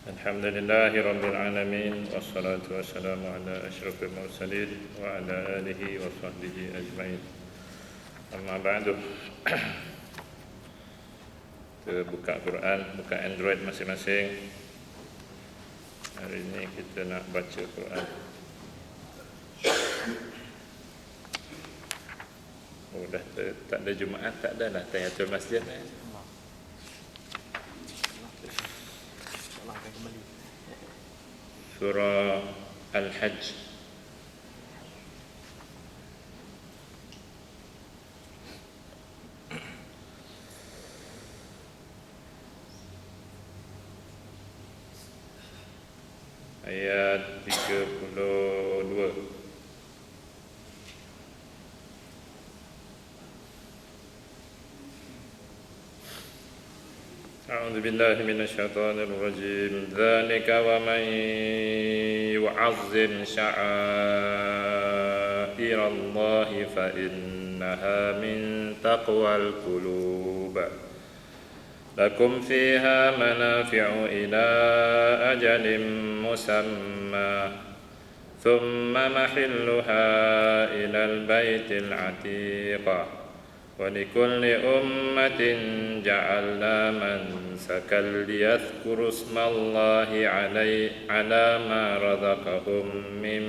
Alhamdulillahi Rabbil Alamin. Wassalatu wassalamu ala ashrafil mursalin wa ala alihi wa sahbihi ajma'in. Amma ba'du. Kita buka Quran, buka Android masing-masing. Hari ini kita nak baca Quran. Oh, dah tak ada Jumaat, tak ada dah tahiyatul masjid ni. Surah Al-Hajj. Ayat 32. أعوذ بالله من الشيطان الرجيم ذلك ومن يعظم شعائر الله فإنها من تقوى القلوب لكم فيها منافع إلى أجل مسمى ثم محلها إلى البيت العتيق ولكل أمة جعلنا منسكا ليذكروا اسم الله على ما رزقهم من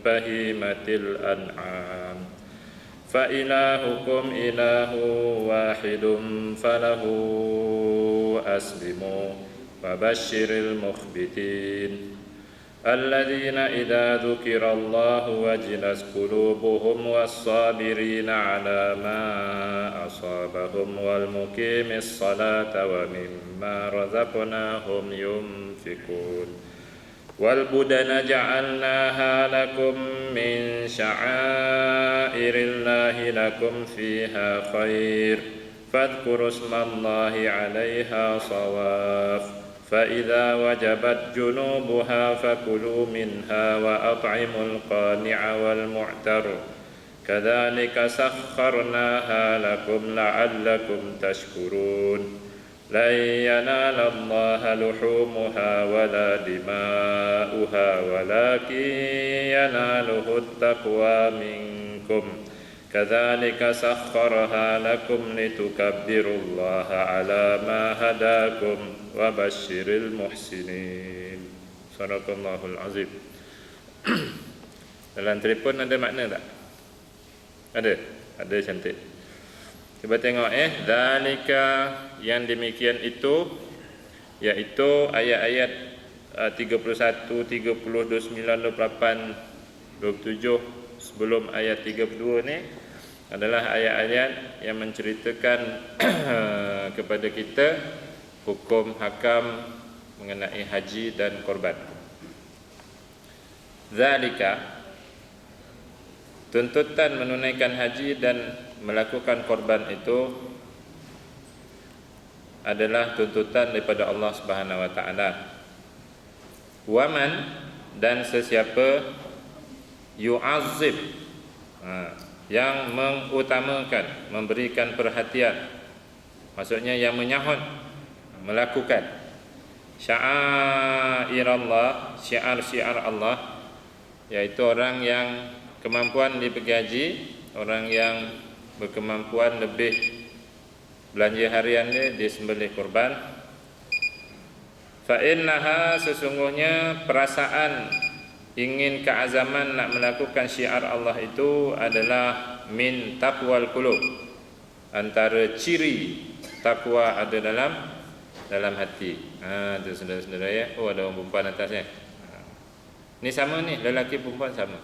بهيمة الأنعام فإلهكم إله واحد فله أسلموا وبشر المخبتين الذين إذا ذكر الله وجلت قلوبهم والصابرين على ما أصابهم والمقيم الصلاة ومما رزقناهم ينفقون والبدن جعلناها لكم من شعائر الله لكم فيها خير فاذكروا اسم الله عليها صواف فإذا وجبت جنوبها فكلوا منها وأطعموا القانع والمعتر كذلك سخرناها لكم لعلكم تشكرون لن ينال الله لحومها ولا دماؤها ولكن يناله التقوى منكم كذلك سخرها لكم لتكبروا الله على ما هداكم وبشر المحسنين. Sadaqallahul azim. Dalam telefon ada makna tak? Ada cantik. Cuba tengok zalika, yang demikian itu, iaitu ayat-ayat 31, 30, 29, 28, 27 sebelum ayat 32 ni adalah ayat-ayat yang menceritakan kepada kita hukum hakam mengenai haji dan korban. Zalika, tuntutan menunaikan haji dan melakukan korban itu adalah tuntutan daripada Allah Subhanahu wa taala. Waman, dan sesiapa yu'azzim, yang mengutamakan, memberikan perhatian, maksudnya yang menyahut, melakukan sya'airallah, syiar-syiar Allah, iaitu orang yang kemampuan di pergi haji, orang yang berkemampuan lebih belanja harian dia sembelih korban. Fa innaha, sesungguhnya perasaan ingin keazaman nak melakukan syiar Allah itu adalah min taqwal qulub, antara ciri takwa ada dalam hati. Tu saudara-saudara ya. Oh, ada orang perempuan atasnya. Ni sama ni, lelaki perempuan sama.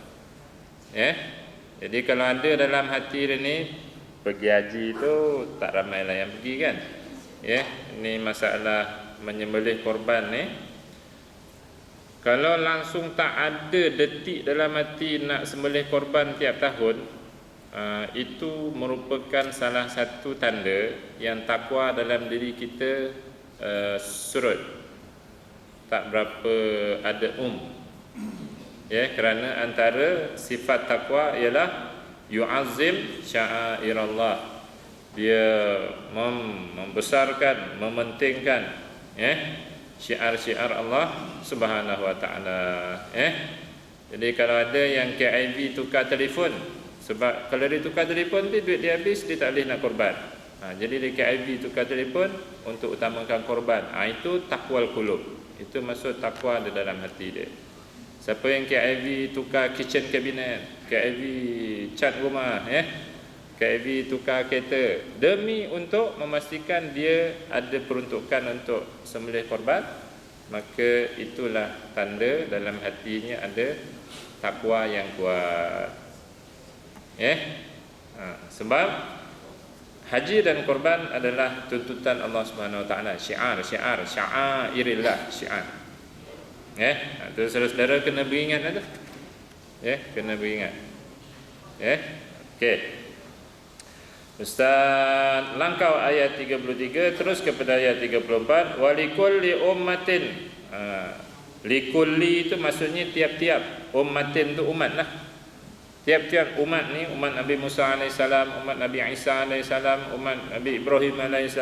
Jadi kalau ada dalam hati dia ni, pergi haji tu tak ramai lah yang pergi kan. Ni masalah menyembelih korban ni. Kalau langsung tak ada detik dalam hati nak sembelih korban tiap tahun, itu merupakan salah satu tanda yang takwa dalam diri kita surut, tak berapa ada kerana antara sifat takwa ialah yu'azzim sya'airallah, dia membesarkan, mementingkan syiar-syiar Allah Subhanahu wa taala. Jadi kalau ada yang KIV tukar telefon, sebab kalau dia tukar telefon tu duit dia habis, dia tak boleh nak korban. Jadi dia KIV tukar telefon untuk utamakan korban. Itu taqwal qulub. Itu maksud takwa di dalam hati dia. Siapa yang KIV tukar kitchen cabinet, KIV cat rumah, KIV tukar kereta demi untuk memastikan dia ada peruntukan untuk sembelih korban, maka itulah tanda dalam hatinya ada takwa yang kuat. Sebab haji dan korban adalah tuntutan Allah Subhanahu wa taala, syairillah, syiar. Tu saudara-saudara kena beringat ada. Kena beringat. Okey. Ustaz langkau ayat 33 terus kepada ayat 34, walikulli ummatin. Likulli itu maksudnya tiap-tiap, ummatin tu umat lah. Tiap-tiap umat ni, umat Nabi Musa AS, umat Nabi Isa AS, umat Nabi Ibrahim AS,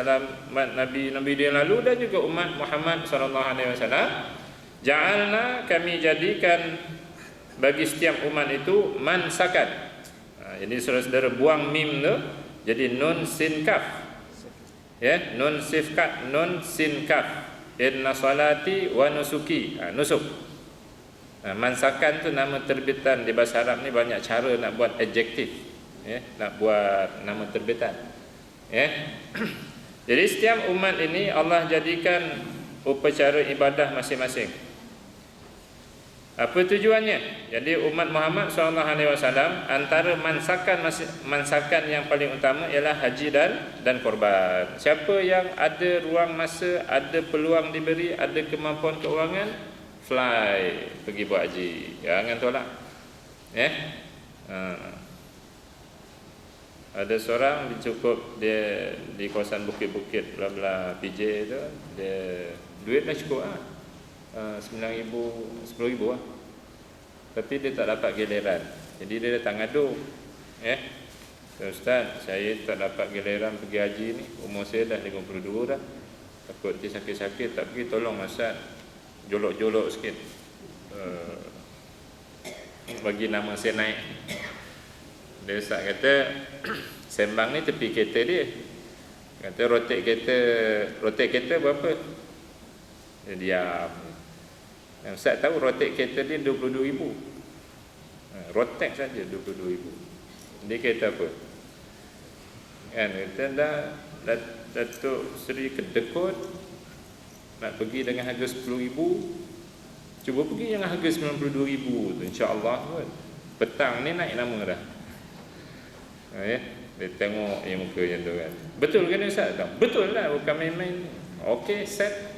umat Nabi dia lalu, dan juga umat Muhammad SAW. Ja'alna, kami jadikan bagi setiap umat itu mansakan. Jadi saudara-saudara buang mim tu, jadi nun sin kaf. Nun sifkat, nun sin kaf. Inna salati wa nusuki. Nusuk. Mansakan tu nama terbitan. Di bahasa Arab ni banyak cara nak buat adjektif, nak buat nama terbitan. Jadi setiap umat ini Allah jadikan upacara ibadah masing-masing. Apa tujuannya? Jadi umat Muhammad SAW antara mansakan yang paling utama ialah haji dan korban. Siapa yang ada ruang masa, ada peluang diberi, ada kemampuan keuangan, fly pergi buat haji. Jangan tolak. Ada seorang cukup dia di kawasan bukit-bukit belah PJ tu, dia duit dah cukup 9,000, 10,000 lah. Tapi dia tak dapat giliran. Jadi dia datang ngadu. Ustaz, saya tak dapat giliran pergi haji ni. Umur saya dah 52 dah. Takut dia sakit-sakit, tak pergi, tolong Ustaz jolok-jolok sikit. Bagi nama saya naik. Dia Ustaz kata, sembang ni tepi kereta dia. Kata rotek kereta berapa? Dia diam. Ustaz tahu rotek kereta dia 22,000. Rotek saja 22,000. Dia kata apa? Kata Datuk Seri Kedekut nak pergi dengan harga 10,000. Cuba pergi dengan harga 92,000 tu, insya-Allah kot. Petang ni naik nama dah. Dia tengok muka macam tu kan. Betul ke ni Ustaz? Betul lah, bukan main-main. Okey, set.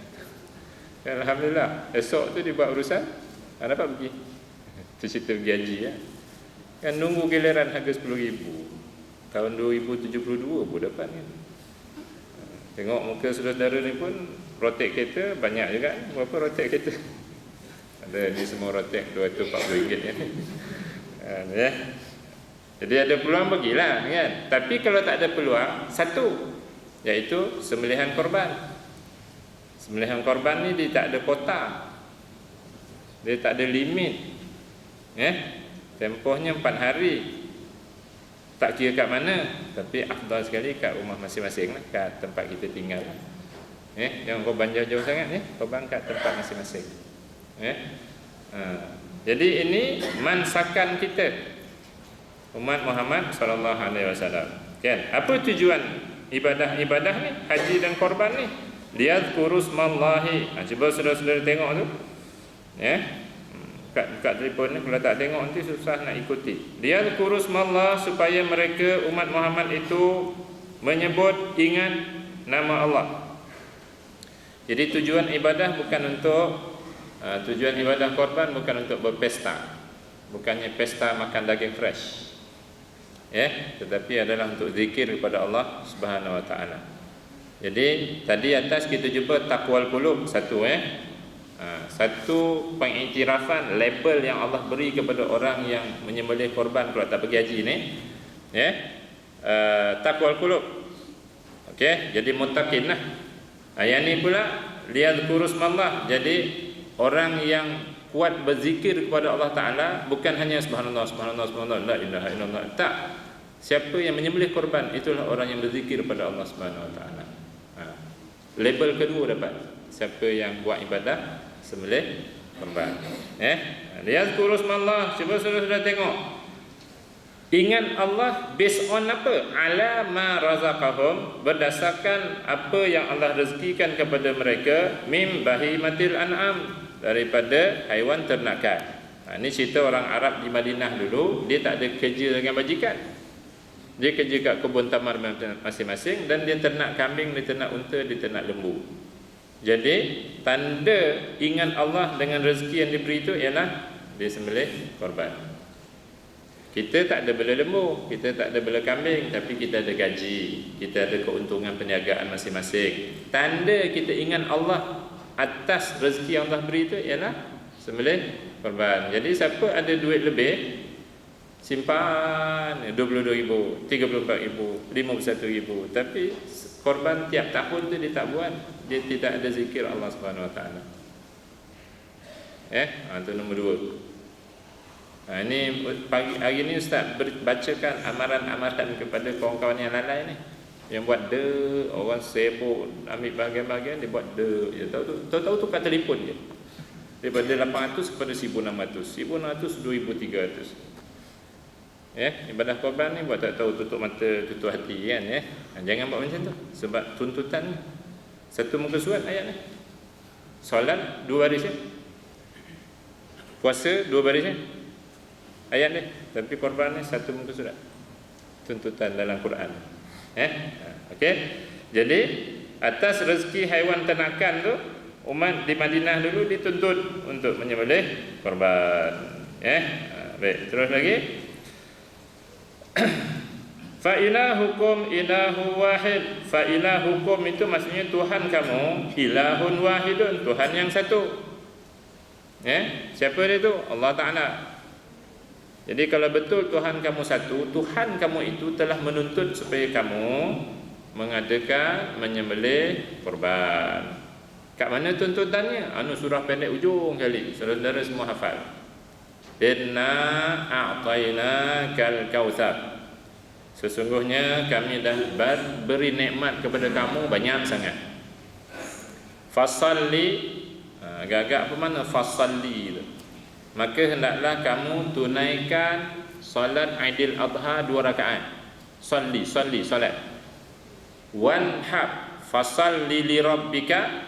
Alhamdulillah. Esok tu dia buat urusan, dapat pergi. Tu cerita pergi haji kan nunggu giliran harga 10,000. Tahun 2072 pun dapat kan. Tengok muka saudara-saudara ni pun rotek kereta banyak juga. Berapa rotek kereta? Ada ni semua rotek RM240 ya. Jadi ada peluang bagilah kan. Tapi kalau tak ada peluang, satu, iaitu sembelihan korban. Sembelihan korban ni dia tak ada kota. Dia tak ada limit. Tempohnya 4 hari. Tak kira kat mana, tapi afdal sekali kat rumah masing-masing lah, kat tempat kita tinggal. Jangan korban jauh-jauh sangat korban kat tempat masing-masing. Jadi ini mansakan kita umat Muhammad SAW. Kan? Apa tujuan ibadah-ibadah ni, haji dan korban ni? Liyadhkuru smallahi. Cuba saudara-saudara tengok tu. Kat telefon ni, kalau tak tengok nanti susah nak ikuti. Liyadhkuru smallah, supaya mereka umat Muhammad itu menyebut, ingat nama Allah. Jadi tujuan ibadah bukan untuk tujuan ibadah korban bukan untuk berpesta. Bukannya pesta makan daging fresh. Tetapi adalah untuk zikir kepada Allah Subhanahu wa taala. Jadi tadi atas kita jumpa taqwal qulub satu satu pengiktirafan label yang Allah beri kepada orang yang menyembelih korban kalau tak pergi haji ni, taqwal qulub. Okey, jadi muttaqin lah. Yang ni pula liyadhkuru smallah. Jadi orang yang kuat berzikir kepada Allah Ta'ala bukan hanya subhanallah, subhanallah, subhanallah, la ilaha illallah. Tak. Siapa yang menyembelih korban, itulah orang yang berzikir pada Allah Subhanahu Wa Ta'ala. Label kedua dapat. Siapa yang buat ibadah sembelih korban. Liyadhkuru smallah. Cuba sudah tengok. Ingat Allah based on apa? Ala ma razaqahum, berdasarkan apa yang Allah rezekikan kepada mereka, mim bahimatil an'am, daripada haiwan ternakan. Ini cerita orang Arab di Madinah dulu. Dia tak ada kerja dengan majikan. Dia kerja kat kebun tamar masing-masing, dan dia ternak kambing, dia ternak unta, dia ternak lembu. Jadi tanda ingat Allah dengan rezeki yang diberi itu ialah dia sembelih korban. Kita tak ada bela lembu, kita tak ada bela kambing, tapi kita ada gaji, kita ada keuntungan perniagaan masing-masing. Tanda kita ingat Allah atas rezeki yang Allah beri itu ialah sembelih korban. Jadi siapa ada duit lebih, simpan 22,000, 34,000, 51,000, tapi korban tiap tahun tu dia tak buat, dia tidak ada zikir Allah Subhanahu Wa Taala. Itu nombor 2. Ini pagi hari ni Ustaz bacakan amaran-amaran kepada kawan-kawan yang lalai ni, yang buat orang sibuk ambil bahagian-bahagian, dia buat dia tahu tukar telefon je daripada 800 kepada 1,600, 1,600, 2,300. Ibadah korban ni buat tak tahu, tutup mata tutup hati kan. Jangan buat macam tu, sebab tuntutan satu muka surat ayat ni. Solat 2 baris, puasa 2 baris ayat ni, tapi korban ni satu muka surat, tuntutan dalam Quran. Okey. Jadi atas rezeki haiwan ternakan tu, umat di Madinah dulu dituntut untuk menyembelih korban. Baik, terus lagi. Fa ilahukum ilahu wahid. Fa ilahukum itu maksudnya Tuhan kamu ilahun wahidun, Tuhan yang satu. Siapa dia tu? Allah Ta'ala. Jadi kalau betul Tuhan kamu satu, Tuhan kamu itu telah menuntut supaya kamu mengadakan menyembelih korban. Kat mana tuntutannya? Surah pendek ujung kali, saudara semua hafal. Inna a'tainakal kautsar. Sesungguhnya kami dah beri nikmat kepada kamu banyak sangat. Fasalli, agak-agak apa mana fasalli tu? Maka hendaklah kamu tunaikan solat Aidil Adha 2 rakaat. Salli, solat. Wanhar, fasalli li rabbika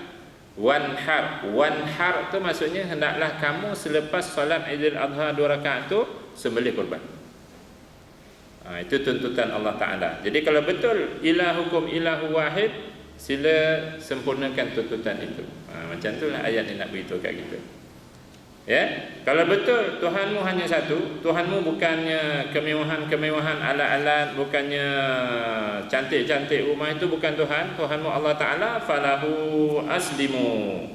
wanhar. Wanhar tu maksudnya hendaklah kamu selepas solat Aidil Adha 2 rakaat tu sembelih korban. Itu tuntutan Allah Ta'ala. Jadi kalau betul ilahukum ilahu wahid, sila sempurnakan tuntutan itu. Macam itulah ayat ni nak beritahu kat kita. Kalau betul Tuhanmu hanya satu, Tuhanmu bukannya kemewahan-kemewahan alat-alat, bukannya cantik-cantik rumah, itu bukan Tuhan. Tuhanmu Allah Ta'ala, falahu aslimu,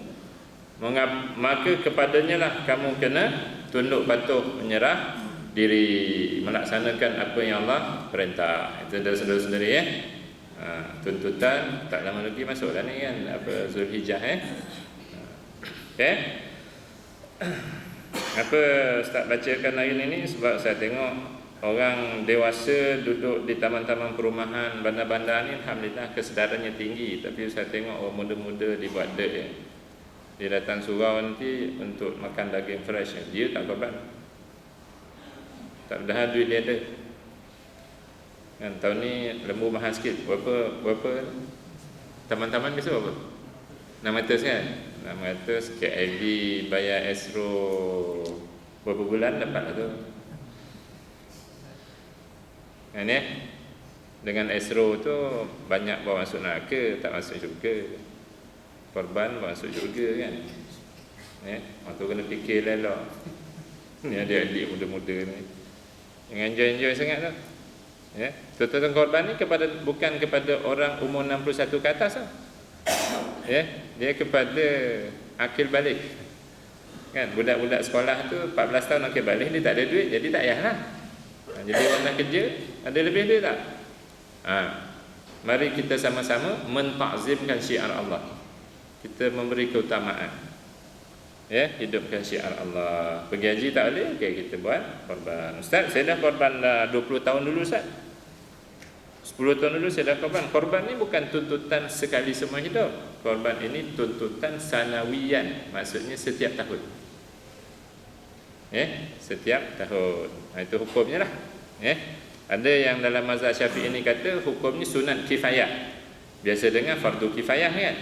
maka kepadanya lah kamu kena tunduk patuh, menyerah diri, melaksanakan apa yang Allah perintah. Itu dah saudara-saudari tuntutan tak lama lagi masuk dah ni kan, apa Zulhijjah Apa Ustaz bacakan hari ni sebab saya tengok orang dewasa duduk di taman-taman perumahan bandar-bandar ni, alhamdulillah kesedarannya tinggi, tapi saya tengok orang muda-muda dibuat dia datang surau nanti untuk makan daging fresh, dia tak korban, tak padahal duit dia ada kan. Tahun ni lembu mahal sikit. Berapa taman-taman biasa berapa? 600 kan? 600 KIV bayar esro berapa bulan dapat lah tu kan dengan esro tu banyak bawa masuk neraka, tak masuk syurga. Korban bawa masuk syurga kan. Waktu kena fikir lah ni adik-adik muda-muda ni jangan enjoy sangat tu. Tuntutan korban ni bukan kepada orang umur 61 ke atas lah. Dia kepada akil balik kan. Budak-budak sekolah tu 14 tahun akil balik, dia tak ada duit, jadi tak payahlah. Jadi orang nak kerja ada lebih duit tak? Mari kita sama-sama mentakzimkan syiar Allah. kita memberi keutamaan. Ya, hidupkan syiar Allah. Pergi haji tak boleh, okey kita buat korban. Ustaz, saya dah korban dah 20 tahun dulu Ustaz. 10 tahun dulu saya dah korban. Korban ni bukan tuntutan sekali semua hidup. Korban ini tuntutan sanawiyan, maksudnya setiap tahun. Setiap tahun. Itu hukumnya lah. Ada yang dalam mazhab Syafi'i ini kata hukum ni sunat kifayah. Biasa dengar fardu kifayah kan.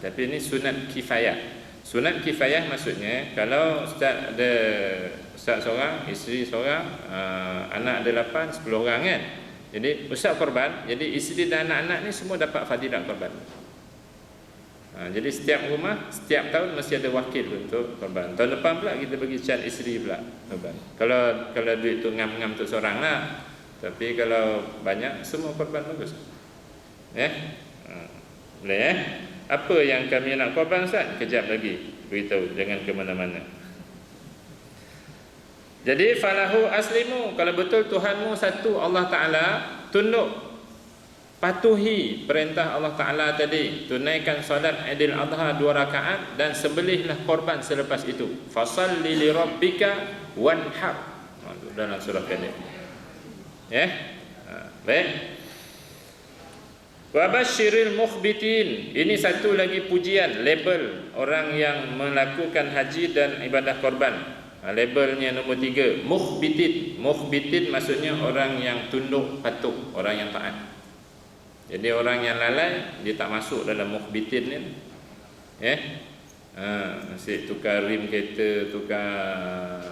Tapi ini sunat kifayah. Sunat kifayah maksudnya kalau ustaz ada ustaz seorang, isteri seorang, anak ada 8, 10 orang kan. Jadi ustaz korban, jadi isteri dan anak-anak ni semua dapat fadilah korban. Jadi setiap rumah, setiap tahun mesti ada wakil untuk korban. Tahun depan pula kita bagi can isteri pula korban. Kalau duit tu ngam-ngam untuk seorang lah. Tapi kalau banyak, semua korban bagus. Boleh Apa yang kami nak korban Ustaz? Kejap lagi beritahu, jangan ke mana-mana. Jadi falahu aslimu, kalau betul Tuhanmu satu Allah Ta'ala, tunduk, patuhi perintah Allah Ta'ala tadi, tunaikan solat Idul Adha 2 rakaat dan sembelihlah korban selepas itu. Fasalli li rabbika wanhar. Dalam surah pendek. Baik. Wa basyiril mukhbitin. Ini satu lagi pujian, label orang yang melakukan haji dan ibadah korban. Labelnya nombor 3, mukhbitin. Mukhbitin maksudnya orang yang tunduk patuh, orang yang taat. Jadi orang yang lalai dia tak masuk dalam mukhbitin ni. Masih tukar rim kereta, tukar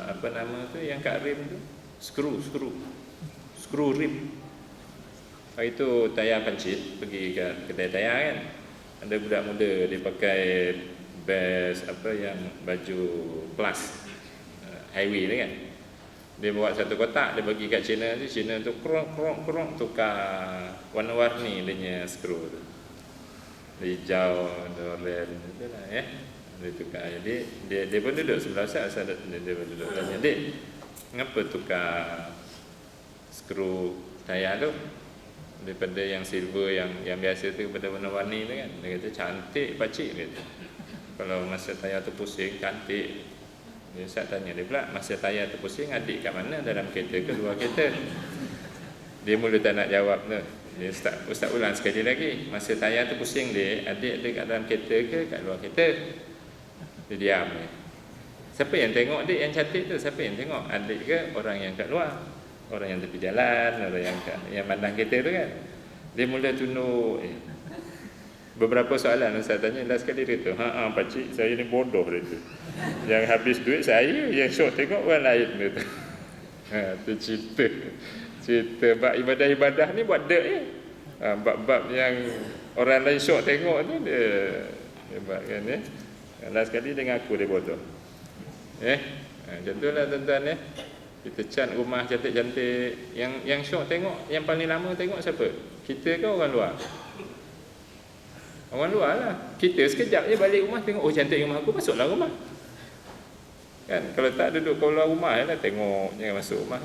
apa nama tu yang kat rim tu? Skru rim. Itu tayar pancit, pergi ke kedai tayar kan. Ada budak muda dia pakai vest apa yang baju plus highway ni kan. Dia bawa satu kotak, dia bagi kat Cina tu, Cina tu krong tukar warna-warni dia skru tu. Hijau, oranye tu lah dia tukar. Jadi dia pun duduk sebelah Ustaz, dia pun duduk tanya, "Dik, ngapa tukar skru tayar tu daripada yang silver yang biasa tu kepada warna-warni tu kan?" Dia kata, "Cantik pakcik," kata. "Kalau masa tayar tu pusing cantik." Dia Ustaz tanya dia pula, "Masa tayar tu pusing adik kat mana, dalam kereta ke luar kereta?" Dia mula tak nak jawab tu. Dia Ustaz ulang sekali lagi, "Masa tayar tu pusing dia, adik ada kat dalam kereta ke kat luar kereta?" Dia diam. Siapa yang tengok adik yang cantik tu? Siapa yang tengok? Adik ke orang yang kat luar? Orang yang tepi jalan, orang yang pandang kereta tu kan. Dia mula tunduk. Beberapa soalan saya tanya, last sekali dia tu, pakcik saya ni bodoh dia tu. Yang habis duit saya, yang syok tengok orang lain dia tu. Tu cerita bab ibadah-ibadah ni buat dek je. Bab-bab yang orang lain syok tengok tu dia buat kan ya. Last sekali dia ngaku dia bodoh. Macam tu lah tuan-tuan Kita cat rumah cantik-cantik, yang syok tengok, yang paling lama tengok siapa? Kita ke orang luar? Orang luar lah. Kita sekejap je balik rumah tengok, oh cantik rumah aku, masuklah rumah. Kan, kalau tak duduk keluar rumah lah tengok, jangan masuk rumah.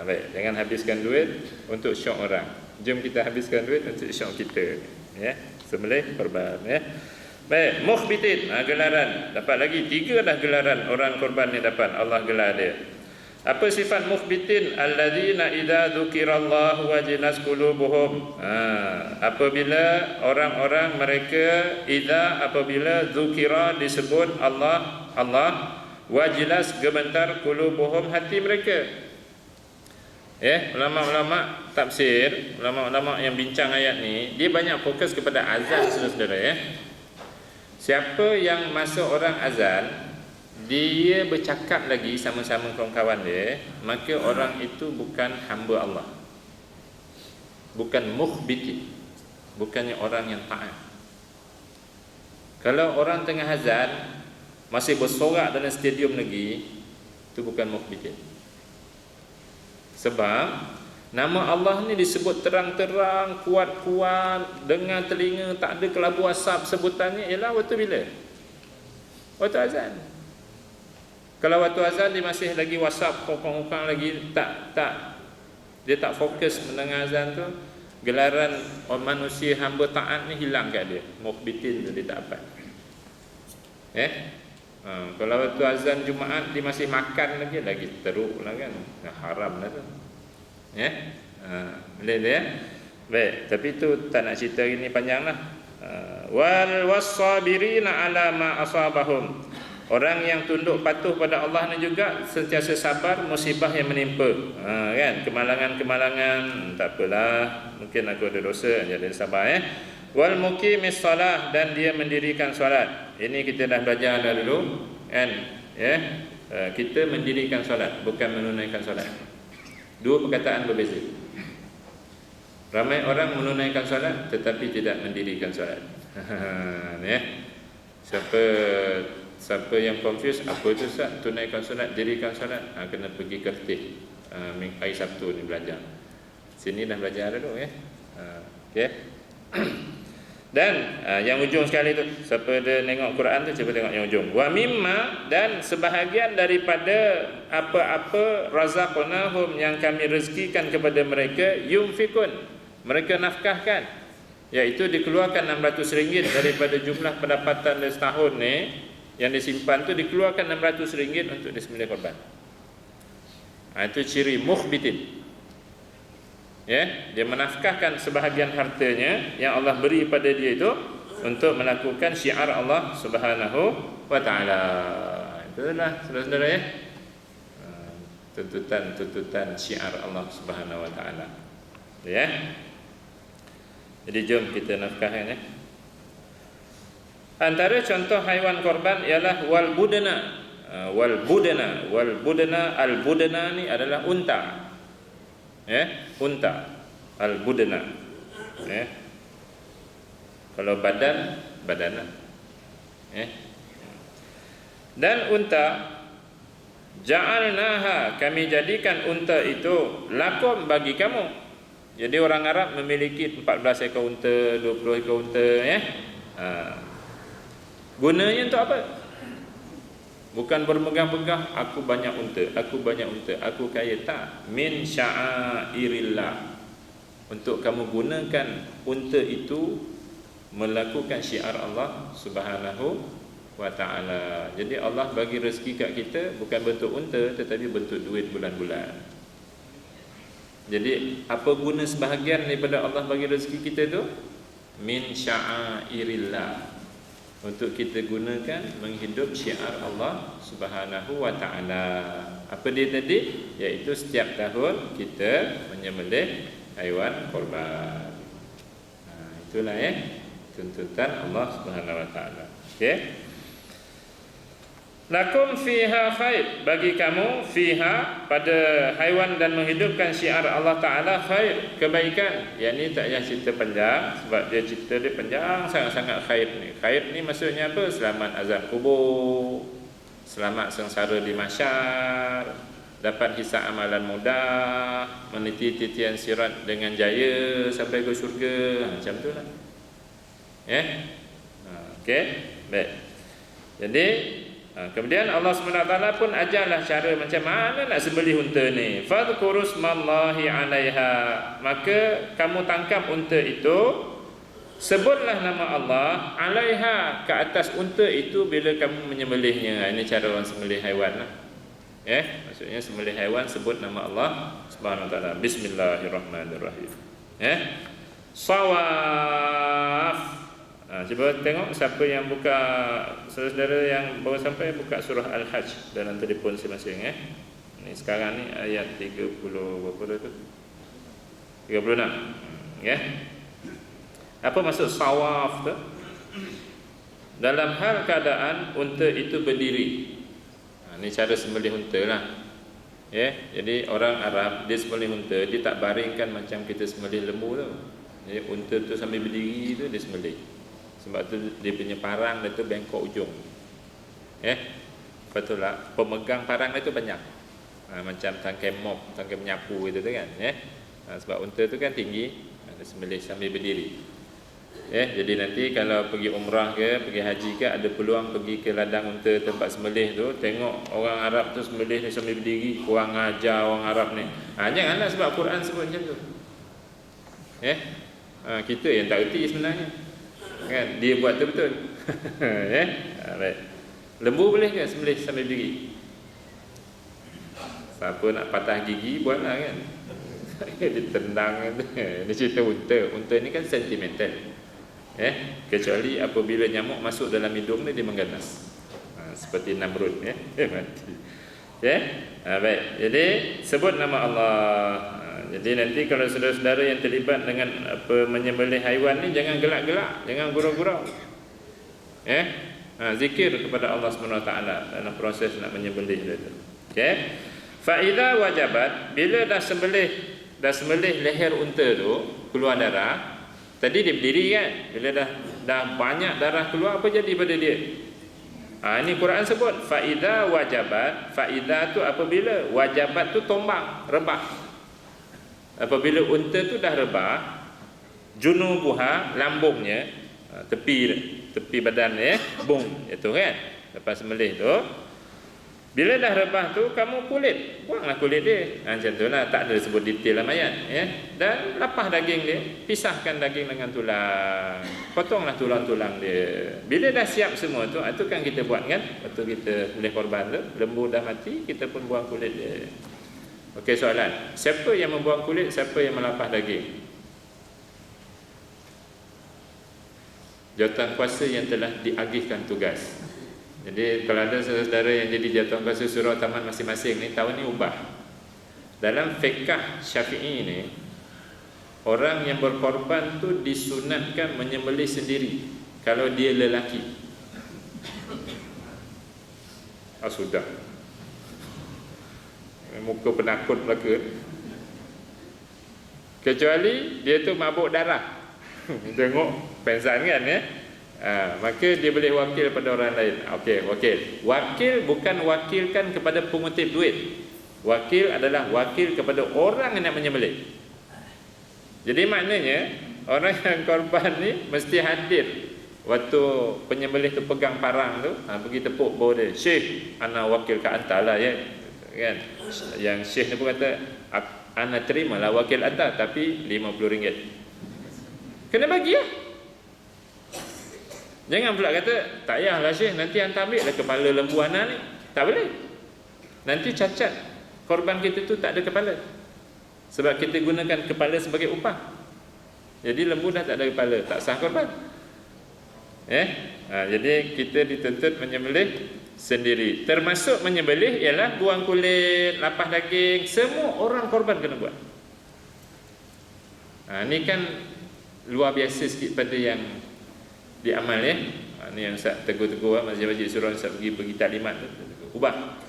Baik, jangan habiskan duit untuk syok orang. Jom kita habiskan duit untuk syok kita. Sembelih korban Baik, mukhbitin, gelaran. Dapat lagi 3 dah gelaran orang korban ni dapat Allah gelar dia. Apa sifat mukhbitin? Alladzina idza dzukirallahu wajilas qulubuhum. Apabila orang-orang mereka apabila dzukira disebut Allah wajilas gemetar qulubuhum hati mereka. Ulama-ulama tafsir, ulama-ulama yang bincang ayat ni, dia banyak fokus kepada azan saudara-saudara Siapa yang masuk orang azan, dia bercakap lagi sama-sama kawan-kawan dia, maka orang itu bukan hamba Allah, bukan mukhbiti, bukannya orang yang taat. Kalau orang tengah azan masih bersorak dalam stadium lagi, itu bukan mukhbiti. Sebab nama Allah ni disebut terang-terang, kuat-kuat, dengar telinga, tak ada kelabu asap. Sebutannya ialah waktu bila? Waktu azan. Kalau waktu azan dia masih lagi WhatsApp, hukang-hukang lagi, dia tak fokus mendengar azan tu, gelaran orang manusia hamba taat ni hilang kat dia. Mukhbitin tu dia tak dapat. Kalau waktu azan Jumaat dia masih makan lagi teruk lah kan. Haram lah tu. Boleh dia. Baik, tapi tu tak nak cerita hari ni panjang lah. Wal wassabirina ala ma asabahum. Orang yang tunduk patuh pada Allah ni juga sentiasa sabar musibah yang menimpa. Kan, kemalangan-kemalangan, tak apalah, mungkin aku ada dosa, jadi sabar Wal muqimis salah, dan dia mendirikan solat. Ini kita dah belajar dah dulu kan, kita mendirikan solat, bukan menunaikan solat. Dua perkataan berbeza. Ramai orang menunaikan solat tetapi tidak mendirikan solat. Siapa yang confuse, apa itu Ustaz? Tunaikan solat, dirikan solat, kena pergi Kertih hari Sabtu ni belajar. Sini dah belajar dulu okey. Dan yang ujung sekali tu, siapa dia tengok Quran tu, cuba tengok yang ujung. Wa mimma, dan sebahagian daripada apa-apa razaqnahum, yang kami rezekikan kepada mereka, yunfikun, mereka nafkahkan, iaitu dikeluarkan RM600 daripada jumlah pendapatan dia setahun ni, yang disimpan tu dikeluarkan RM600 untuk disembelih korban. Itu ciri mukhbitin. Dia menafkahkan sebahagian hartanya yang Allah beri pada dia itu untuk melakukan syiar Allah Subhanahu wa taala. Itulah saudara-saudara tuntutan syiar Allah Subhanahu wa taala. Jadi jom kita nafkahkan Antara contoh haiwan korban ialah wal budana. Al-budana ni adalah unta. Unta. Al-budana. Kalau badan. Dan unta, ja'alnaha, kami jadikan unta itu lakum, bagi kamu. Jadi orang Arab memiliki 14 ekor unta, 20 ekor unta. Gunanya untuk apa? Bukan bermegah-megah, aku banyak unta, aku kaya, tak. Min sya'airillah. Untuk kamu gunakan unta itu melakukan syiar Allah Subhanahu wa ta'ala. Jadi Allah bagi rezeki kat kita bukan bentuk unta, tetapi bentuk duit bulan-bulan. Jadi apa guna sebahagian daripada Allah bagi rezeki kita tu? Min sya'airillah. Untuk kita gunakan menghidup syiar Allah Subhanahu wa ta'ala. Apa dia tadi? Iaitu setiap tahun kita menyembelih haiwan korban. Itulah tuntutan Allah Subhanahu wa ta'ala. Okey. Lakum fiha khair, bagi kamu fiha, pada haiwan dan menghidupkan syiar Allah Ta'ala, khair, kebaikan. Yang ni tak payah cerita panjang, sebab dia cerita dia panjang sangat-sangat khair ni. Khair ni maksudnya apa? Selamat azab kubur, selamat sengsara di mahsyar, dapat hisab amalan mudah, meniti titian sirat dengan jaya sampai ke syurga. Macam tu lah. Okey, baik. Jadi kemudian Allah SWT pun ajarlah cara macam mana nak sembelih unta ni. Fadhkuru smallahi 'alaiha, maka kamu tangkap unta itu, sebutlah nama Allah 'alaiha, ke atas unta itu bila kamu menyembelihnya. Ini cara orang sembelih haiwan lah. Maksudnya sembelih haiwan sebut nama Allah Subhanahu wa taala. Bismillahirrahmanirrahim. Sawaf. Cuba tengok siapa yang buka, saudara yang baru sampai, buka surah Al-Hajj dalam telefon masing-masing. Ini sekarang ni ayat 30 berapa dah tu? 36. Apa maksud sawaf tu? Dalam hal keadaan unta itu berdiri. Ini cara sembelih unta lah. Jadi orang Arab dia sembelih unta, dia tak baringkan macam kita sembelih lembu tu. Jadi unta tu sambil berdiri tu dia sembelih. Sebab tu dia punya parang dia tu bengkok ujung. Betul lah. Pemegang parang dia tu banyak. Macam tangkai mop, tangkai menyapu gitu tu kan. Sebab unta tu kan tinggi, dia sembelih sambil berdiri. Jadi nanti kalau pergi umrah ke, pergi haji ke, ada peluang pergi ke ladang unta tempat sembelih tu, tengok orang Arab tu sembelih dia sambil berdiri, kurang ajar orang Arab ni. Janganlah, sebab Quran sebut macam tu. Kita yang tak reti sebenarnya. Kan? Dia buat tu betul. Baik. Lembu boleh ke sembelih sambil berdiri? Siapa nak patah gigi buatlah kan. Ditendang. Dia cerita unta. Unta ni kan sentimental. Kecuali apabila nyamuk masuk dalam hidung dia mengganas. Seperti Namrud mati. Baik. Jadi sebut nama Allah. Jadi nanti kalau saudara-saudara yang terlibat dengan menyembelih haiwan ni jangan gelak-gelak, jangan gurau-gurau. Zikir kepada Allah SWT dalam proses nak menyembelih itu. Fa idza wajabat, bila dah sembelih leher unta tu keluar darah, tadi dia berdiri kan, bila dah banyak darah keluar, apa jadi pada dia? Ini Quran sebut fa idza wajabat. Fa idza tu apabila, wajabat tu tombang, rebah. Apabila unta tu dah rebah, junubuha, lambungnya, tepi badan bung itu kan, lepas sembelih tu, bila dah rebah tu kamu kulit, buanglah kulit dia. Macam tu lah, tak ada sebut detail dalam ayat dan lapah daging dia, pisahkan daging dengan tulang, potonglah tulang-tulang dia. Bila dah siap semua tu, itu kan kita buat kan, waktu kita boleh korban tu, lembu dah mati, kita pun buang kulit dia. Okey, soalan, siapa yang membuang kulit, siapa yang melapah daging? Jawatan kuasa yang telah diagihkan tugas. Jadi kalau ada saudara yang jadi jawatan kuasa surau taman masing-masing ni, tahun ni ubah. Dalam fiqh Syafi'i ni, orang yang berkorban tu disunatkan menyembelih sendiri kalau dia lelaki. Sudah. Muka penakut belaka. Kecuali dia tu mabuk darah. Tengok pensan kan maka dia boleh wakil pada orang lain. Okey, wakil bukan wakilkan kepada pengutip duit. Wakil adalah wakil kepada orang yang nak menyembelih. Jadi maknanya orang yang korban ni mesti hadir waktu penyembelih tu pegang parang tu, pergi tepuk bawah dia. Syekh, ana wakil ka anta lah kan. Yang syekh ni pun kata, ana terimalah wakil anta, tapi RM50. Kena bagi lah. Jangan pula kata, tak payahlah syekh, nanti anta ambil lah kepala lembu ana ni. Tak boleh. Nanti cacat korban kita tu tak ada kepala. Sebab kita gunakan kepala sebagai upah. Jadi lembu dah tak ada kepala, tak sah korban. Jadi kita dituntut menyembelih sendiri. Termasuk menyembelih ialah buang kulit, lapah daging, semua orang korban kena buat. Ini kan luar biasa sikit pada yang diamal Ini yang Ustaz tegur-tegur masjid-masjid surau Ustaz pergi taklimat tu, ubah.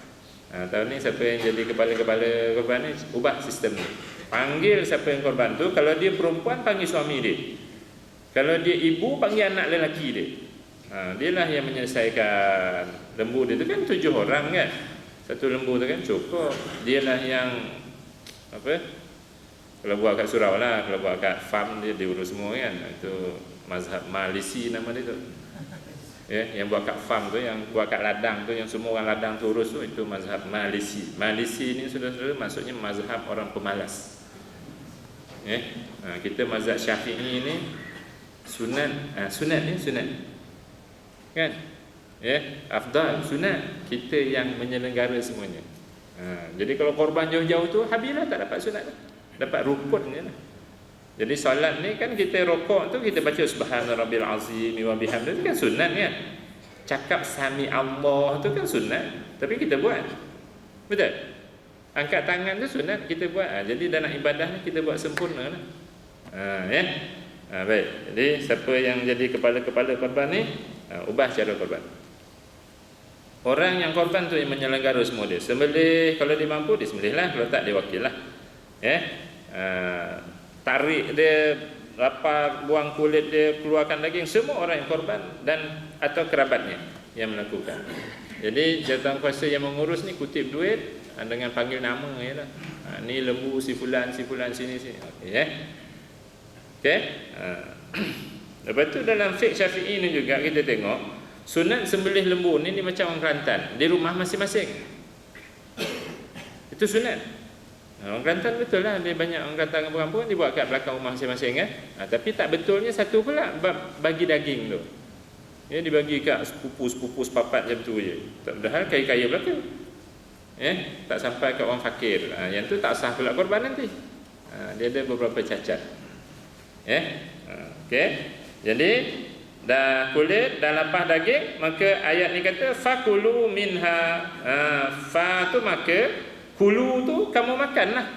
Tahun ni siapa yang jadi kepala-kepala korban ni, ubah sistem ni. Panggil siapa yang korban tu, kalau dia perempuan panggil suami dia. Kalau dia ibu panggil anak lelaki dia. Dialah yang menyelesaikan. Lembu dia tu kan 7 orang kan. Satu lembu tu kan cukup. Dialah yang kalau buat kat surau lah, kalau buat kat farm dia diurus semua kan. Itu mazhab Malisi nama dia tu. Yang buat kat farm tu, yang buat kat ladang tu, yang semua orang ladang tu urus tu, itu mazhab Malisi. Malisi ni saudara-saudara maksudnya mazhab orang pemalas. Kita mazhab Syafi'i ni sunat. Sunat ni sunat kan, afdal, sunat. Kita yang menyelenggara semuanya. Jadi kalau korban jauh-jauh tu, habislah tak dapat sunat, dapat rukun je lah. Jadi solat ni kan kita rokok tu, kita baca subhana rabbil azim wa bihamdihi, kan sunat kan. Cakap sami Allah tu kan sunat, tapi kita buat. Betul? Angkat tangan tu sunat, kita buat. Jadi dalam ibadah ni kita buat sempurna lah. Baik. Jadi siapa yang jadi kepala-kepala korban ni, ubah cara korban. Orang yang korban tu yang menyelenggara semua dia. Sembelih, kalau dia mampu dia sembelih lah, kalau tak dia wakil lah. Tarik dia, lapar, buang kulit dia, keluarkan daging, semua orang yang korban dan atau kerabatnya yang melakukan. Jadi jawatan kuasa yang mengurus ni kutip duit dengan panggil nama je lah. Ni lembu si fulan sini. Okey. Lepas tu dalam fiqh Syafi'i ni juga kita tengok sunat sembelih lembu ni macam orang Kelantan, di rumah masing-masing. Itu sunat. Orang Kelantan betul lah, dia banyak orang Kelantan kampung-kampung dia buat kat belakang rumah masing-masing kan. Tapi tak betulnya satu pula bagi daging tu. Ya, dibagi kat sepupu-sepupu sepapat macam tu je. Padahal kaya-kaya belaka. Tak sampai kat orang fakir. Yang tu tak sah pula korban nanti. Dia ada beberapa cacat. Okey. Jadi dah kulit, dah lapah daging, maka ayat ni kata fakulu minha. Fa tu maka, kulu tu kamu makanlah,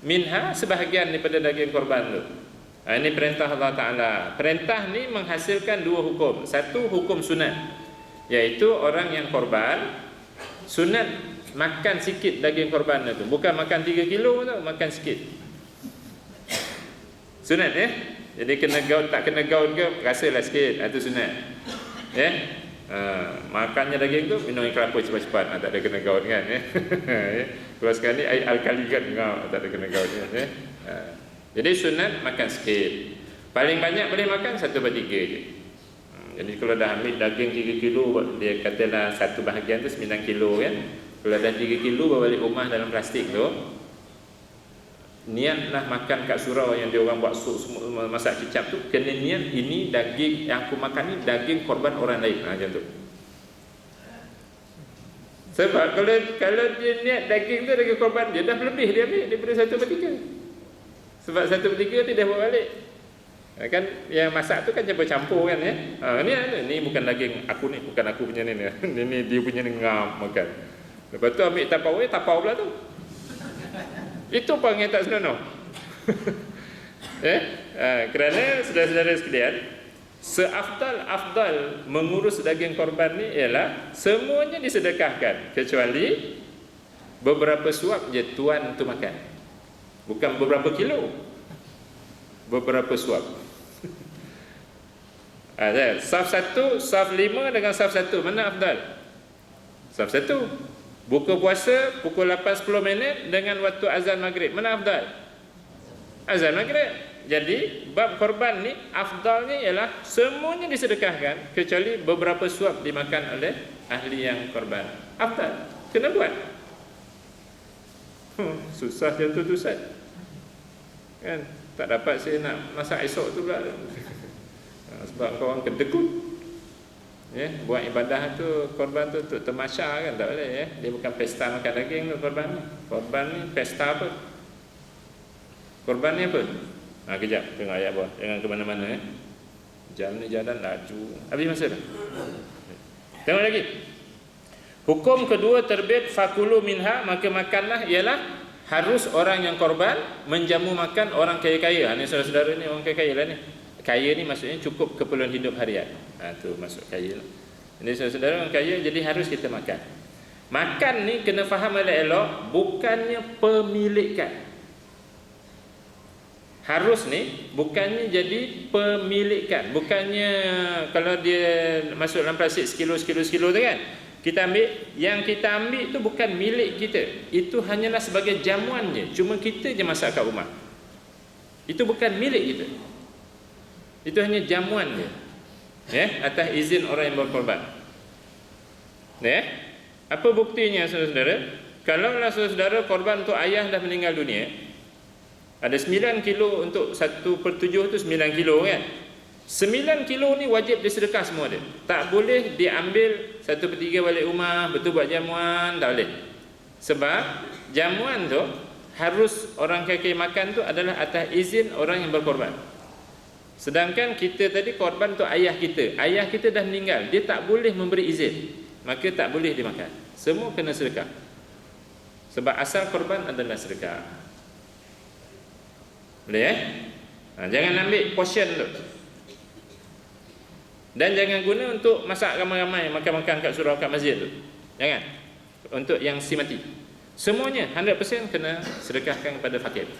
minha sebahagian daripada daging korban tu. Ini perintah Allah Ta'ala. Perintah ni menghasilkan dua hukum. Satu hukum sunat, iaitu orang yang korban sunat makan sikit daging korban tu. Bukan makan 3 kilo tu, makan sikit. Sunat Jadi kena gaut tak kena gaut ke, rasalah sikit. Itu sunat. Makannya daging tu minum air kelapa cepat-cepat, tak ada kena gaut kan. Kalau sekarang ni air alkali kan, tak ada kena gaut kan. Jadi sunat makan sikit. Paling banyak boleh makan 1/3 je. Jadi kalau dah ambil daging 3 kilo, dia katalah satu bahagian tu 9 kilo kan. Kalau dah 3 kilo bawa balik rumah dalam plastik tu, niatlah makan kat surau yang dia orang buat sup semua, masak kicap tu, kena niat ini daging yang aku makan ni daging korban orang lain. Macam tu. Sebab kalau dia niat daging tu daging korban dia, dah lebih dia ambil daripada 1/3. Sebab 1/3 tu dia bawa balik. Kan yang masak tu kan campur-campur kan ni bukan daging aku ni, bukan aku punya ni. Ni dia punya ni ngam makan. Lepas tu ambil tapau pula tu. Itu pun yang tak senonoh. Kerana saudara-saudara sekalian, seafdal mengurus daging korban ni ialah semuanya disedekahkan, kecuali beberapa suap je tuan tu makan. Bukan beberapa kilo, beberapa suap. Saf 1, saf 5 dengan saf 1, mana afdal? Saf 1. Buka puasa pukul 8.10 minit dengan waktu azan maghrib, mana afdal? Azan maghrib. Jadi bab korban ni afdalnya ialah semuanya disedekahkan, kecuali beberapa suap dimakan oleh ahli yang korban. Afdal, kena buat. Susah macam tu Ustaz. Kan tak dapat saya nak masak esok tu pula. Sebab kau orang kedekut. Buat ibadah tu, korban tu untuk temasya kan, tak boleh. Dia bukan pesta makan daging tu korban ni. Korban ni pesta apa? Korban ni apa? Kejap, tengok ayat bawah. Jangan ke mana-mana. Jam ni jalan laju. Habis masa dah. Tengok lagi. Hukum kedua terbit fakulu minha, maka makanlah, ialah harus orang yang korban menjamu makan orang kaya-kaya. Ni saudara-saudara ni orang kaya-kaya lah ni. Kaya ni maksudnya cukup keperluan hidup harian. Tu masuk kaya lah. Jadi saudara orang kaya, jadi harus kita makan. Makan ni kena faham elok-elok, bukannya pemilikan. Harus ni bukannya jadi pemilikan. Bukannya kalau dia masuk dalam plastik sekilo tu kan, kita ambil, yang kita ambil tu bukan milik kita. Itu hanyalah sebagai jamuan je. Cuma kita je masak kat rumah. Itu bukan milik kita. Itu hanya jamuan dia. Atas izin orang yang berkorban. Apa buktinya saudara-saudara? Kalaulah saudara korban tu ayah dah meninggal dunia, ada 9 kilo untuk 1/7 tu 9 kilo kan. 9 kilo ni wajib disedekah semua dia. Tak boleh diambil 1/3 balik rumah, betul buat jamuan, tak boleh. Sebab jamuan tu harus orang kaya makan tu adalah atas izin orang yang berkorban. Sedangkan kita tadi korban tu ayah kita. Ayah kita dah meninggal, dia tak boleh memberi izin, maka tak boleh dimakan. Semua kena sedekah. Sebab asal korban adalah sedekah. Boleh jangan ambil portion tu. Dan jangan guna untuk masak ramai-ramai, makan-makan kat surau, kat masjid tu. Jangan. Untuk yang si mati. Semuanya 100% kena sedekahkan kepada fakir.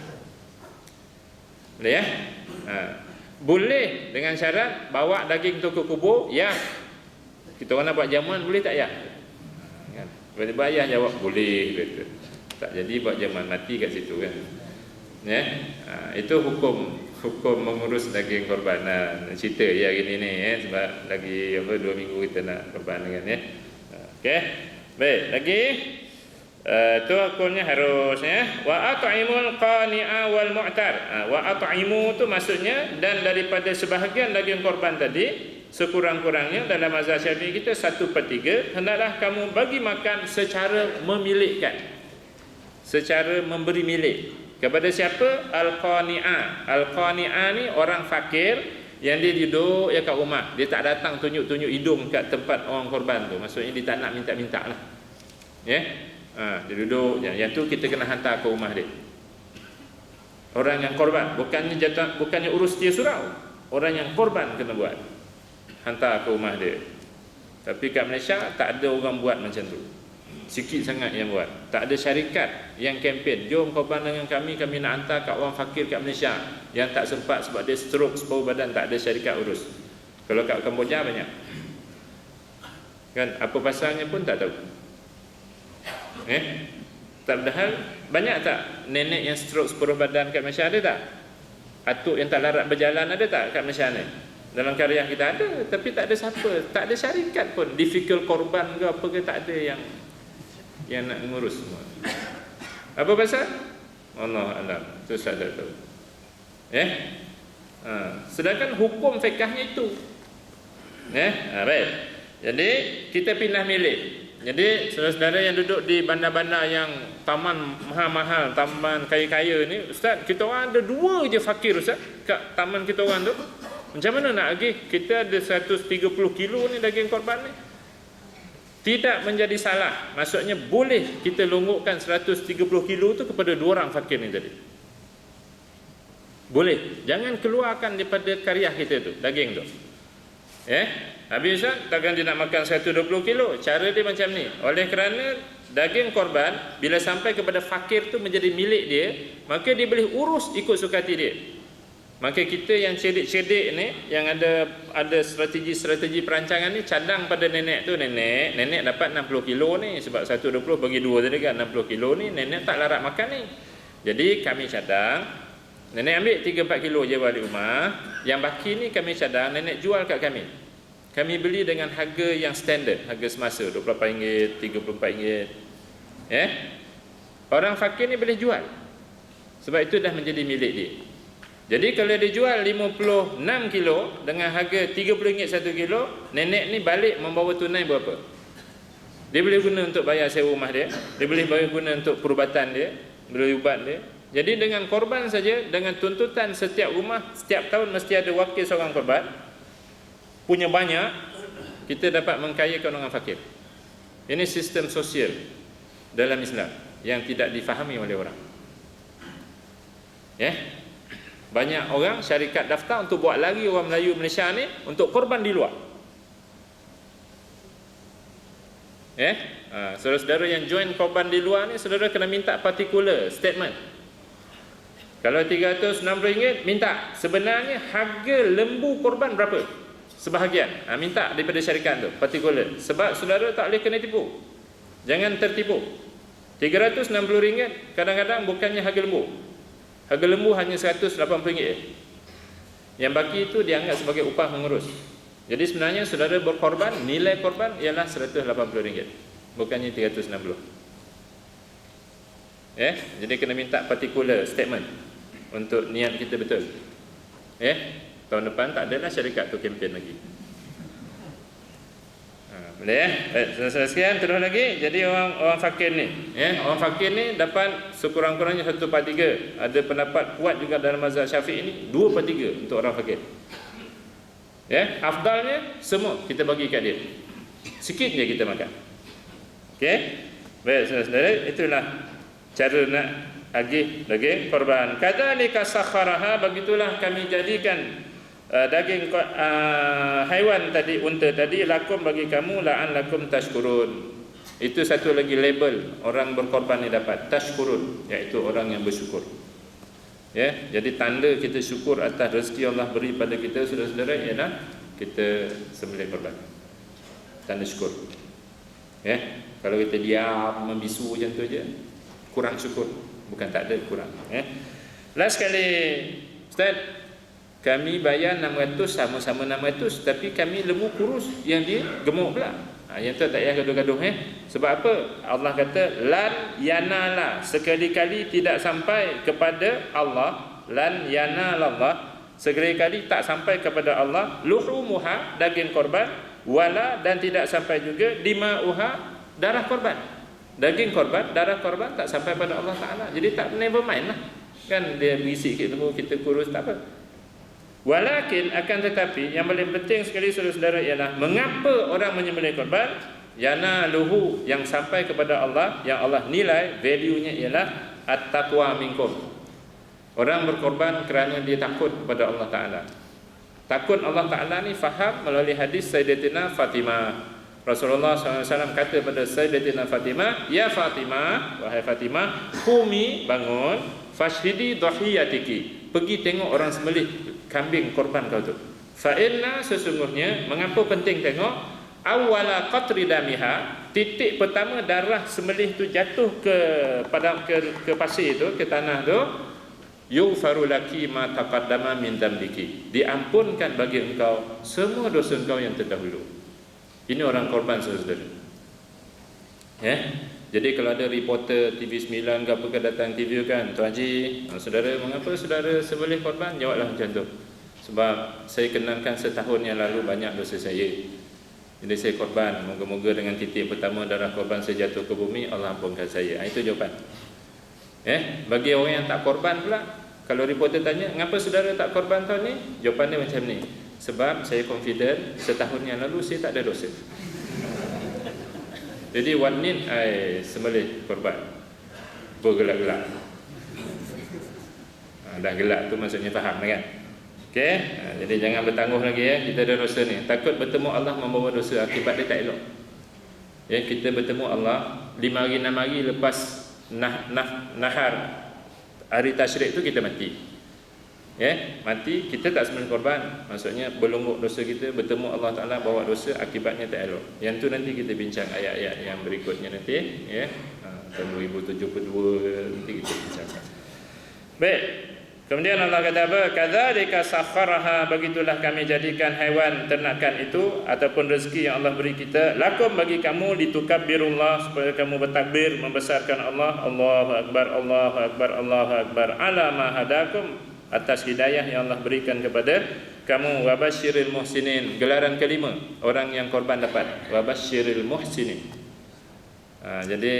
Boleh boleh dengan syarat bawa daging tu ke kubur. Kita orang nak buat jamuan, boleh tak ya? Tiba-tiba ayah jawab boleh, kata. Tak jadi buat jamuan, mati kat situ kan. Itu hukum mengurus daging korban. Cerita hari ni sebab lagi 2 minggu kita nak korban kan. Okey. Baik, lagi Itu hukumnya harus ya. Wa at'imul qani'a wal mu'tar. Wa at'imu tu maksudnya dan daripada sebahagian daging korban tadi sekurang-kurangnya dalam mazhab Syafi'i kita 1/3 hendaklah kamu bagi makan secara memilikkan. Secara memberi milik. Kepada siapa? Al-qani'a. Al-qani'a ni orang fakir yang dia duduk kat rumah. Dia tak datang tunjuk-tunjuk hidung kat tempat orang korban tu. Maksudnya dia tak nak minta-minta lah. Ya. Dia duduk je. Yang tu kita kena hantar ke rumah dia. Orang yang korban, bukannya urus dia surau. Orang yang korban kena buat. Hantar ke rumah dia. Tapi kat Malaysia tak ada orang buat macam tu. Sikit sangat yang buat. Tak ada syarikat yang kempen, jom korban dengan kami nak hantar kat orang fakir kat Malaysia yang tak sempat sebab dia stroke separuh badan, tak ada syarikat urus. Kalau kat Kamboja banyak. Kan apa pasalnya pun tak tahu. Padahal banyak tak nenek yang stroke separuh badan kat Malaysia, ada tak? Atuk yang tak larat berjalan ada tak kat Malaysia ni? Dalam karya kita ada, tapi tak ada siapa, tak ada syarikat pun. Difficult korban ke apa ke, tak ada yang nak ngurus semua. Apa pasal? Allah alam, itu saya tak tahu. Sedangkan hukum fiqahnya itu. Baik. Jadi kita pindah milik. Jadi saudara-saudara yang duduk di bandar-bandar yang taman mahal-mahal, taman kaya-kaya ni, Ustaz, kita orang ada 2 je fakir Ustaz kat taman kita orang tu. Macam mana nak agih? Kita ada 130 kilo ni daging korban ni. Tidak menjadi salah. Maksudnya boleh kita longgokkan 130 kilo tu kepada 2 orang fakir ni tadi. Boleh. Jangan keluarkan daripada karya kita tu, daging tu. Habis Ustaz, takkan dia nak makan 120 kilo. Cara dia macam ni. Oleh kerana daging korban bila sampai kepada fakir tu menjadi milik dia, maka dia boleh urus ikut suka hati dia. Maka kita yang cerdik-cerdik ni, yang ada strategi perancangan ni, cadang pada nenek tu. Nenek dapat 60 kilo ni, sebab 120 bagi 2 tadi kan, 60 kilo ni nenek tak larat makan ni. Jadi kami cadang, nenek ambil 3-4 kilo je balik rumah, yang baki ni kami cadang, nenek jual kat kami. Kami beli dengan harga yang standard, harga semasa, RM28, RM34. Orang fakir ni boleh jual. Sebab itu dah menjadi milik dia. Jadi kalau dia jual 56 kilo dengan harga RM30 1 kilo, nenek ni balik membawa tunai berapa? Dia boleh guna untuk bayar sewa rumah dia, dia boleh guna untuk perubatan dia, beli ubat dia. Jadi dengan korban saja, dengan tuntutan setiap rumah setiap tahun mesti ada wakil seorang korban, punya banyak, kita dapat mengkayakan orang fakir. Ini sistem sosial dalam Islam yang tidak difahami oleh orang. Banyak orang syarikat daftar untuk buat lari orang Melayu Malaysia ni untuk korban di luar. Saudara-saudara yang join korban di luar ni, saudara kena minta particular statement. Kalau RM360 minta sebenarnya harga lembu korban berapa? Sebahagian. Minta daripada syarikat tu particular. Sebab saudara tak boleh kena tipu. Jangan tertipu. RM360 kadang-kadang bukannya harga lembu. Harga lembu hanya RM180. Yang baki itu dianggap sebagai upah mengurus. Jadi sebenarnya saudara berkorban, nilai korban ialah RM180, bukannya RM360. Jadi kena minta particular statement untuk niat kita betul. Tahun depan tak adalah syarikat tu kempen lagi. Boleh sekian terus lagi. Jadi orang fakir ni, orang fakir ni dapat sekurang-kurangnya 1/3. Ada pendapat kuat juga dalam mazhab Syafi'i ni 2/3 untuk orang fakir. Afdalnya semua kita bagi kat dia. Sikit je kita makan. Baik saudara-saudara, itulah cara nak agih daging korban. Kadzalika sakharaha, begitulah kami jadikan daging haiwan tadi, unta tadi, lakum bagi kamu, la'allakum tashkurun. Itu satu lagi label orang berkorban ni dapat, tashkurun, iaitu orang yang bersyukur. Jadi tanda kita syukur atas rezeki Allah beri pada kita, saudara-saudara, ialah kita sembelih korban. Tanda syukur. Kalau kita diam membisu macam tu je, kurang syukur. Bukan tak ada, kurang. Last sekali, Ustaz, kami bayar 600, sama-sama 600, tapi kami lembu kurus, yang dia gemuk pula. Yang tu tak payah gaduh-gaduh Sebab apa? Allah kata lan yanala, sekali-kali tidak sampai kepada Allah, lan yanalallah, sekali-kali tak sampai kepada Allah, luhumuha, daging korban, wala, dan tidak sampai juga dima'uha, darah korban. Daging korban, darah korban tak sampai pada Allah Ta'ala. Jadi tak never mind lah. Kan dia bisik kita kurus tak apa. Walakin, akan tetapi yang paling penting sekali saudara-saudara ialah mengapa orang menyembelih korban? Yanaluhu, yang sampai kepada Allah, yang Allah nilai value-nya ialah at-taqwa minkum. Orang berkorban kerana dia takut kepada Allah Ta'ala. Takut Allah Ta'ala ni faham melalui hadis Sayyidatina Fatimah. Rasulullah SAW kata pada Sayyidatina Fatimah, ya Fatimah, wahai Fatimah, qumi, bangun, fashhidi dhahiyatiki, pergi tengok orang sembelih kambing korban kau tu. Fa inna, sesungguhnya, mengapa penting tengok? Awwala qatri damiha, titik pertama darah sembelih tu jatuh ke padang, ke pasir tu, ke tanah tu, yughfaru laki ma taqaddama min dambiki, diampunkan bagi engkau semua dosa engkau yang terdahulu. Ini orang korban saudara. Jadi kalau ada reporter TV9 ke apa ke datang TV kan, Tuan Haji, saudara, mengapa saudara sembelih korban? Jawablah macam tu. Sebab saya kenangkan setahun yang lalu banyak dosa saya. Jadi saya korban, moga-moga dengan titik pertama darah korban saya jatuh ke bumi, Allah ampunkan saya. Itu jawapan. Bagi orang yang tak korban pula, kalau reporter tanya, mengapa saudara tak korban tahun ni? Jawapan dia macam ni. Sebab saya confident setahun yang lalu saya tak ada dosa. Jadi wanin sembelih korban bergelak-gelak. Dah gelak tu maksudnya faham kan? Okey, jadi jangan bertangguh lagi kita ada dosa ni. Takut bertemu Allah membawa dosa, akibat dia tak elok. Kita bertemu Allah 5 hari 6 hari lepas nahar hari tasyrik tu kita mati. Mati, kita tak sembelih korban, maksudnya berlonggok dosa kita, bertemu Allah Ta'ala bawa dosa, akibatnya tak elok. Yang tu nanti kita bincang ayat-ayat yang berikutnya nanti, tahun 2072 nanti kita bincangkan. Baik, kemudian Allah kata apa? Kadzalika sakharaha, begitulah kami jadikan haiwan ternakan itu ataupun rezeki yang Allah beri kita, lakum, bagi kamu, litukabbirullah, supaya kamu bertakbir membesarkan Allah, Allahu akbar, Allahu akbar, Allahu akbar, ala ma hadakum, atas hidayah yang Allah berikan kepada kamu. Wabasyiril muhsinin, gelaran kelima orang yang korban dapat, wabasyiril muhsinin. Jadi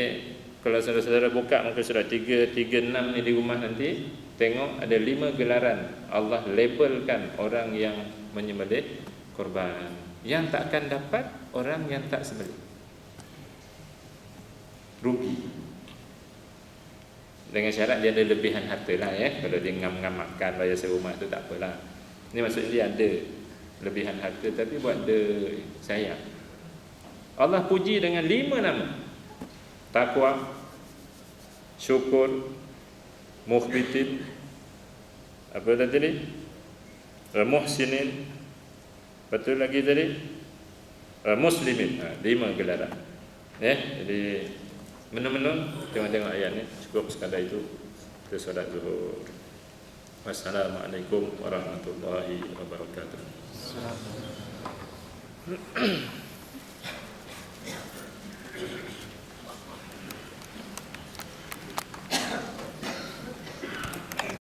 kalau saudara-saudara buka muka surat 336 ni di rumah nanti, tengok ada 5 gelaran Allah labelkan orang yang menyembelih korban. Yang takkan dapat orang yang tak sembelih, rugi. Dengan syarat dia ada lebihan harta lah Kalau dia ngam-ngam makan bayar sewa rumah tu tak apalah. Ini maksudnya dia ada lebihan harta tapi buat dia sayang. Allah puji dengan 5 nama: takwa, syukur, mukhbitin, apa tadi ni? Muhsinin. Betul lagi tadi? Muslimin. 5 gelaran. Jadi menu-menu tengok-tengok ayat ni. Cukup sekadar itu. Kita solat zuhur. Wassalamualaikum warahmatullahi wabarakatuh.